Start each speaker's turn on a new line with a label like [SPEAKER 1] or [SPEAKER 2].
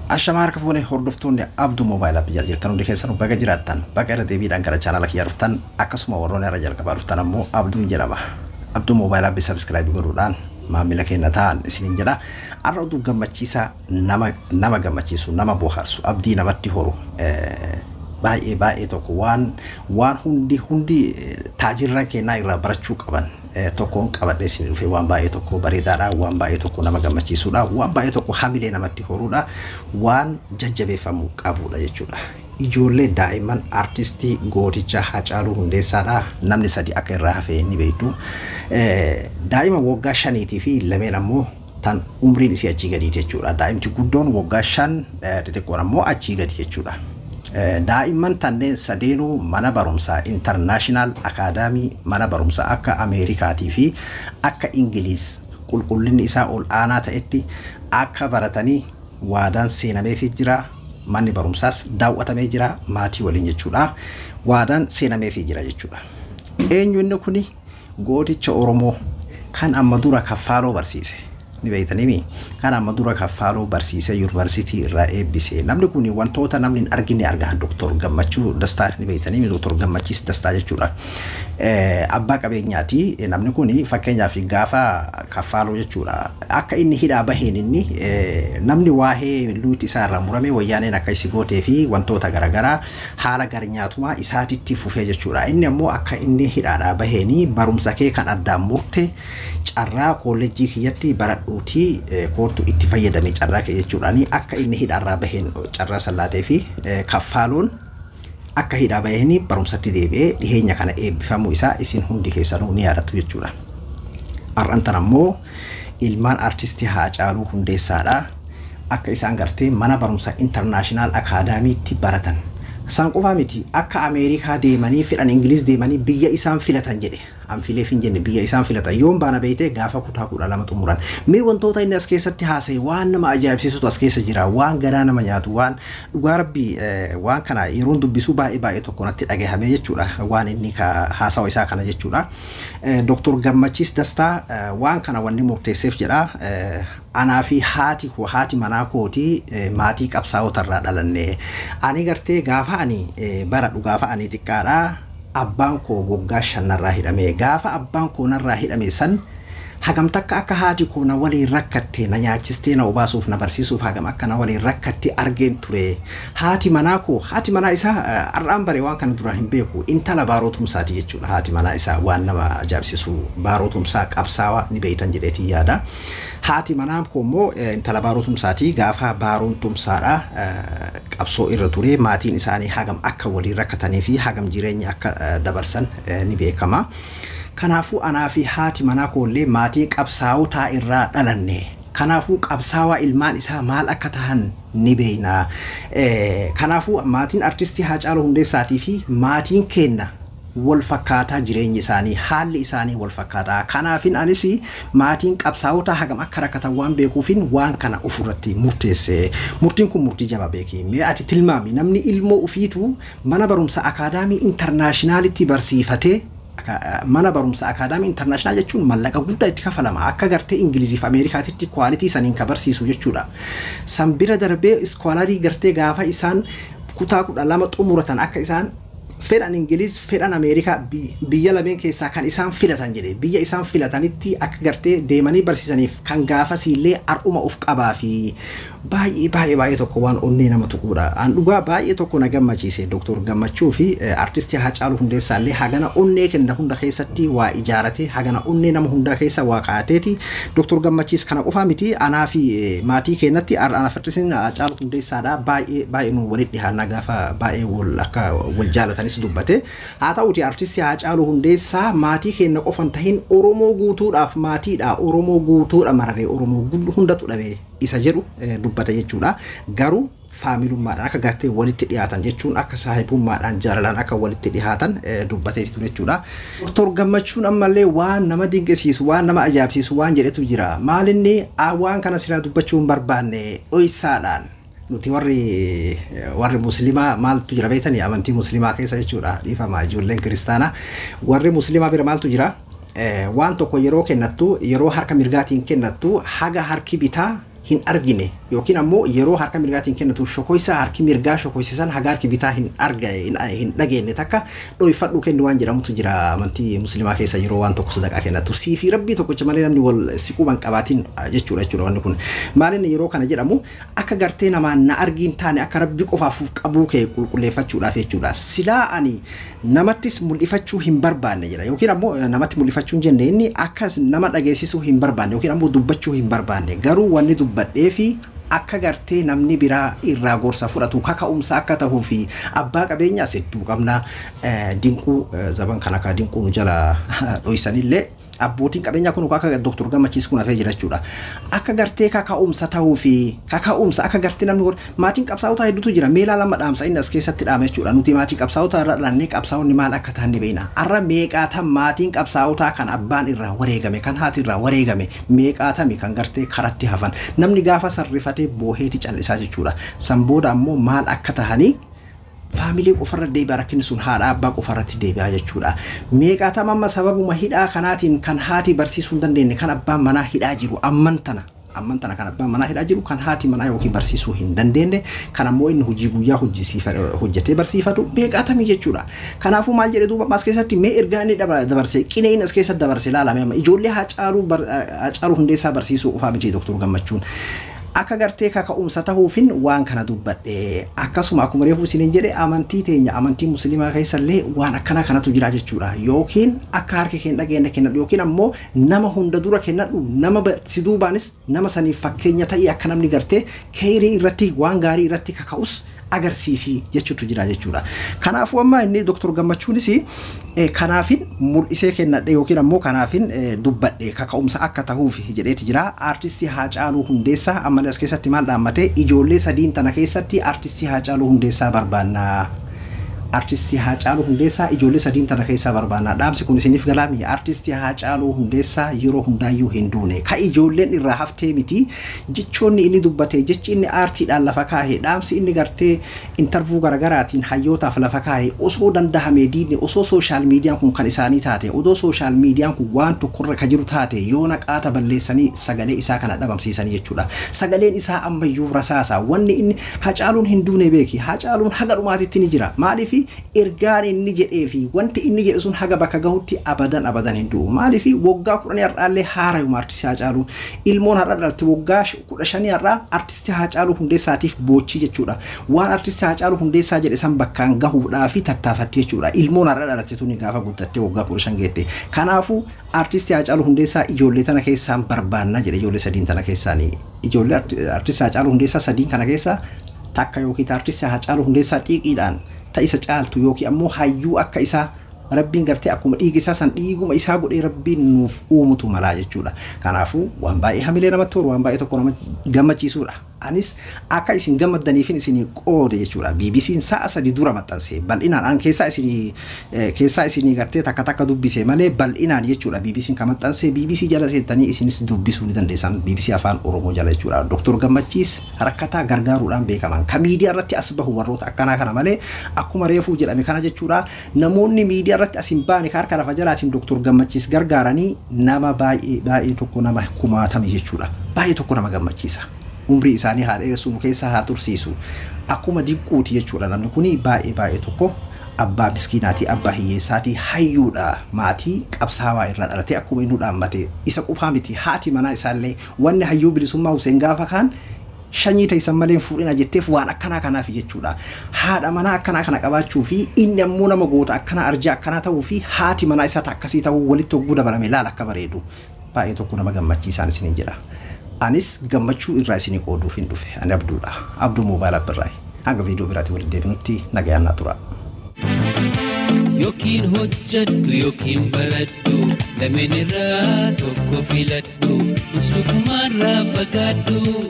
[SPEAKER 1] Ashamarka fuune hordoftoonni Abduu Moobaayilaa biyya jirtan hundi keessan baga jiraattan baga irra deebiidhaan gara chaanala kiyyaa dhuftan akkasuma warroonni irra jalqabaa dhuftan ammoo Abduun jedhama. Abduu Moobaayilaa bi subscribe godhuudhaan maamila keenya ta'an isiniin jedha. Arra oduu gammachiisaa nama gammachiisu nama bohaarsu abdii namatti horu baay'ee tokko waan hundi taajirran keenyaa irraa barachuu qaban tokkoon qabadhee isin dhufee waan baay'ee tokko bareedaadha waan baay'ee tokko nama gammachiisuudha waan baay'ee tokko hamilee namatti horuudha waan jajjabeeffamuu qabuudha jechuudha. Ijoollee daa'imman artistii gooticha Haacaaluu Hundeessaadha namni sadi akka irraa hafee ni beektu. Daa'ima waggaa 5 fi lameen ammoo tan umriin isii achii gadi jechuudha. Daa'imti guddoon waggaa 5 xixiqqoon ammoo achii gadi jechuudha. Daa'imman tanneen sadeenuu mana barumsaa International Academy mana barumsaa akka Ameerikaatii fi akka Ingiliis qulqullinni isaa ol aanaa ta'etti akka baratanii waadaan seenameefii jira. Manni barumsaas daawwatamee jira maatii waliin jechuudha. Waadaan seenameefii jira jechuudha. Eenyuun kuni gooticha Oromoo kan amma dura kaffaaloo barsiise. Ni beeytanii kan amma dura kaffaaloo barsiise University irraa eebbise. Namni kuni wantoota namni hin argine argaa Dr. Gammachuu Dastaa ni beeytanii Dr. Gammachiis Dastaa jechuudha. Abbaa qabeenyaati namni kuni fakkeenyaaf gaafa kaffaaloo jechuudha. Akka inni hidhaa baheen inni namni waa'ee luuti isaa irraa murame wayyaaneen akka isi gootee fi wantoota garagaraa haala garnyaatumaa isaatitti fufee jechuudha. Inni ammoo akka inni hidhaadhaa baheen barumsa kee kan addaan murte carraa kolleejjii kiyyatti baradhuutii kootu itti fayyadame carraa kee jechuudhaani akka inni hidhaarraa baheen carraa sallaatee fi kaffaaloon akka hidhaa baheen barumsatti deebi'ee dhiheenya kana eebbifamuu isaa isin hundi keessanuu ni yaadattu jechuudha. Har'antan ammoo ilmaan artistii Haacaaluu Hundeessaadha akka isaan gartee mana barumsa International Academy'tti baratan. Isaan qofaa miti akka Ameerikaa deemanii fedhan Ingiliis deemanii biyya isaan filatan jedhe. Anfileef hin jenne biyya isaan filatan yoon baana beeytee gaafa kutaa 12 xumuran. Mee wantoota inni as keessatti haasa'e waan nama ajaa'ibsiisutu as keessa jira waan garaa nama nyaatu waan dhugaa rabbii waan kana yeroon dubbisu baay'ee tokko natti dhagahame jechuudha waan inni haasawa isaa kana jechuudha. Dr. Gammachiis Dastaa waan kana wanni murteesseef jedha. Anaa fi haati manaa kooti maatii qabsaa'ota irraa dhalanne. Ani gartee gaafa ani baradhu gaafa ani xiqqaadha. Abbaan koo waggaa 5 irraa hidhame gaafa abbaan koo narraa hidhame san hagam takka akka haati koo na waliin rakkatte na nyaachistee na obaasuuf na barsiisuuf hagam akka na waliin rakkatte argeen ture. Haati manaa isaa arraan bare waan kana dura hin beeku intala baarootumsaati jechuudha. Haati manaa isaa waan nama ajaa'ibsiisu baarootumsaa qabsaawaa ni beeytan jedheetii yaada. Haati manaa koo immoo intala baarootumsaati gaafa baarootumsaadha qabsoo irra ture maatiin isaanii hagam akka waliin rakkatanii fi hagam jireenya akka dabarsan ni beekama. Kanaafuu anaa fi haati manaa koollee maatii qabsaa'otaa irraa dhalanne. Kanaafuu qabsaawaa ilmaan isaa maal akka tahan ni beeyna. Kanaafuu maatiin artistii Haacaaluu Hundeessaatii fi maatiin keenya wal fakkaataa jireenya isaanii haalli isaanii wal fakkaataa. Kanaafin anis maatiin qabsaa'otaa hagam akka rakkatan waan beekuufin waan kana ofirratti murteesse. Murtiin kun murtii jabaa beeki. Mee ati tilmaami namni ilmoo ufiitu mana barumsa Akaadaamii Internaashinaalitti barsiifatee mana barumsa Academy International jechuun mallaqa guddaa itti kafalama akka gartee Ingiliziif Ameerikaatitti quality saniin ka barsiisu jechuudha. San bira darbee iskoolarii gartee gaafa isaan kutaa 12 xumuratan akka isaan fedhan Ingiliis fedhan Ameerikaa biyya lameen keessaa kan isaan filatan jedhe biyya isaan filatanitti akka gartee deemanii barsiisaniif kan gaafa siillee ar'uma of qabaa fi baay'ee tokko waan onnee nama tuquudha. An dhugaa baay'ee tokko na gammachiise Dr. Gammachuu fi artistii Haacaaluu Hundeessaallee hagana onnee kenna hunda keessatti waa ijaarate hagana onnee nama hunda keessa waa kaateeti. Dr. Gammachiis kana qofaa miti anaa fi maatii keenyatti anaaf artistiin Haacaaluu Hundeessaadha baay'ee nu walitti dhiyaannaa gaafa baay'ee wal jaalatanis dubbate. Haa ta'uuti artistii Haacaaluu Hundeessaa maatii keenya qofan tahin Oromoo guutuudhaaf maatiidha Oromoo guutuudha mararee Oromoo hundatu dhabe isa jedhu dubbata jechuudha. Garuu faamilummaadhaan akka gartee walitti dhiyaatan jechuun akka saahibummaadhaan jaalalaan akka walitti dhiyaatan dubbatee jiru jechuudha. Dr. Gammachuun ammallee waan nama dinqisiisu waan nama ajaa'ibsiisu waan jedhetu jira. Maalinni waan kana sirraa dubbachuun barbaanne dho'isaadhaan nuti warri muslimaa maaltu jira beeytanii amantii muslimaa keessa jechuudha. Dhiifama ijoolleen kiristaanaa warri muslimaa bira maaltu jira waan tokko yeroo kennattu yeroo harka mirgaatiin kennattu haga harki bitaa hin argine yookiin ammoo yeroo harka mirgaatiin kennatu shokoisa harki mirgaa shokoisisan haga harki bitaa hin argine hin dhageenye takka dhoyfadhu kennu waan jedhamutu jira amantii muslimaa keessa yeroo waan tokko sadaqaa kennatu siifi rabbii tokkocha malee namni wal siquban qabaatiin jechuudha wanni kun maalinni yeroo kana jedhamu akka gartee namaa na argiin taane akka rabbi qofaaf qabuu kee qulqulleeffachuudhaaf jechuudha silaa ani namattis mul'ifachuu hin barbaanne jira yookiin ammoo namatti mul'ifachuu hin jenne inni akka nama dhageessisuu hin barbaanne yookiin ammoo dubbachuu hin barbaanne garuu wanni dubbadhee fi akka gartee namni biraa irraa gorsa fudhatu kaka'umsa akka ta'uu fi abbaa qabeenyaa sedduu qabna dinquu zaban kana ka dinquu nu jala dhoysanillee abbootiin qabeenyaa kun akka Dr. Gammachiis kun afee jirachuudha akka gartee kaka'umsa ta'uu fi kaka'umsa akka gartee namni maatiin qabsaa'otaa hedduutu jira meelaa lama dhaamsa inni as keessatti dhaame jechuudha nuti maatii qabsaa'otaa irra dhalaannee qabsaa'onni maal akka ta'an ni beekna arra meeqaatan maatiin qabsaa'otaa kan abbaan irraa wareegame kan haati irraa wareegame meeqaatami kan gartee karatti hafan namni gaafa sarrifatee booheeti callisaa jechuudha san booda ammoo maal akka tahanii family qofarra deebi'a rakkinni sun haadha abbaa qofarratti deebi'a jechuudha meeqaatama amma sababuma hidhaa kanaatiin kan haati barsiisuu hin dandeenye kan abbaan manaa hidhaa jiru ammantana kan abbaan manaa hidhaa jiru kan haati manaa yookiin barsiisuu hin dandeenye kan ammoo inni hojii guyyaa hojjetee barsiifatu meeqaatamii jechuudha kanaafuu maal jedhe duuba as keessatti mee ergaa inni dabarse qineen as keessatti dabarse ilaalame amma ijoollee Haacaaluu Hundeessaa barsiisuu qofaa miti Dr. Gammachuun akka gartee kaka'umsa ta'uufin waan kana dubbadhe akkasuma akkuma reefu isiniin jedhe amantii teenya amantii musliimaa keessallee waan akkana kanatu jira jechuudha yookiin akka harki keenya dhageenye kennadhu yookiin ammoo nama hunda dura kennadhu nama si duubaanis nama saniif fakkeenya ta'ii akka namni gartee khayrii irratti waan gaarii irratti kaka'us agarsiisi jechuutu jira jechuudha kanaafuu amma inni Dr. Gammachuunis kanaafin mul'isee kennadhe yookiin ammoo kanaafin dubbadhe kaka'umsa akka ta'uuf jedheeti jira artistii Haacaaluu Hundeessaa amma as keessatti maal dhaammate ijoollee sadiin tana keessatti artistii Haacaaluu Hundeessaa barbaanna artistii Haacaaluu Hundeessaa ijoollee sadiin tana keessaa barbaanna dhaamsi kun isiniif galaami artistii Haacaaluu Hundeessaa yeroo hundaayyuu hin duune ka ijoolleen irraa haftee miti jechoonni inni dubbate jechi inni aartiidhaan lafa kaa'e dhaamsi inni gartee intervuu garagaraatiin hayyootaaf lafa kaa'e osoo dandahame diinne osoo sooshaal miidiyaan kun kan isaanii taate odoo sooshaal miidiyaan kun waan tokkorra ka jiru taate yoo naqaata balleessanii sagalee isaa kana dhabamsiisanii jechuudha sagaleen isaa ammayyuu rasaasa wanni inni Haacaaluun hin duune beeki Haacaaluun haga dhumaatitti ni jira maaliif ergaan inni jedhee fi wanti inni jedhe sun haga bakka gahutti abadan hin du'u maaliif waggaa 10 har'aallee haarayuma artistii Haacaaluu ilmoon har'a dhalate waggaa 15 har'a artistii Haacaaluu Hundeessaatiif boochii jechuudha waan artistii Haacaaluu Hundeessaa jedhe san bakkaan gahuudhaa fi tattaafatti jechuudha ilmoon har'a dhalate tuni gaafa guddatte waggaa 15 geette kanaafuu artistii Haacaaluu Hundeessaa ijoollee tana keessaan barbaanna jedhe ijoollee sadiin tana keessaanii ijoollee artistii Haacaaluu Hundeessaa sadiin kana keessa takka yookiin artistii Haacaaluu Hundeessaa xiiqiidhaan isa caaltu yookiin ammoo hayyuu akka isaa rabbiin gartee akkuma dhiigisaa san dhiiguma isaa godhee rabbiin nuuf uumutu malaa jechuudha kanaafuu waan baay'ee hamilee namatti tolu waan baay'ee tokko nama gammachiisuudha anis akka isin gammadaniifin isin qoode jechuudha BBC'n sa'a 3 dura maxxanse bal'inaan an keessaa isin gartee takka dubbise malee bal'inaan jechuudha BBC'n kan maxxanse BBC jala seetanii isinis dubbisuu ni dandeessan BBC afaan Oromoo jala jechuudha Dr. Gammachiis rakkataa gargaaruudhaan beekaman ka miidiyaa irratti as bahu warroota akkanaa kana malee akkuma reefuu jedhame kana jechuudha namoonni miidiyaa irratti asin baane harka lafa jalaatiin Dr. Gammachiis gargaaranii nama baay'ee tokko nama kumaatame jechuudha baay'ee tokko nama gammachiisa umrii isaanii haa dheeressu keessa haa tursiisu akkuma dinquuti jechuudha namni kuni baay'ee tokko abbaa miskiinaati abbaa hiyyeessaati hayyuudha maatii qabsaawaa irraa dhalate akkuma inni dhaammate isa qofaa miti haati manaa isaallee wanni hayyuu bilisummaa Hussein gaafa kaan shanyii taysan maleen fuudhina jetteef waan akkanaa kanaaf jechuudha haadha manaa akkanaa kana qabaachuu fi inni ammoo nama goota akkana arjaa akkanaa ta'uu fi haati manaa isaa akkasii ta'uu walitti hogguu dabalame laala akka bareedu baay'ee tokko nama gammachiisaan isiniin jedha anis gammachuu irraa isinii qooduuf hin dhufe ani abduudha abduu moobaayilaa birraa hanga viidiyoo biraatti waliin deebinutti nagayaan naa tura
[SPEAKER 2] Yokin hojjadhu yokin baradhu lameen irraa tokko filadhu muslukumarraa fagaadhu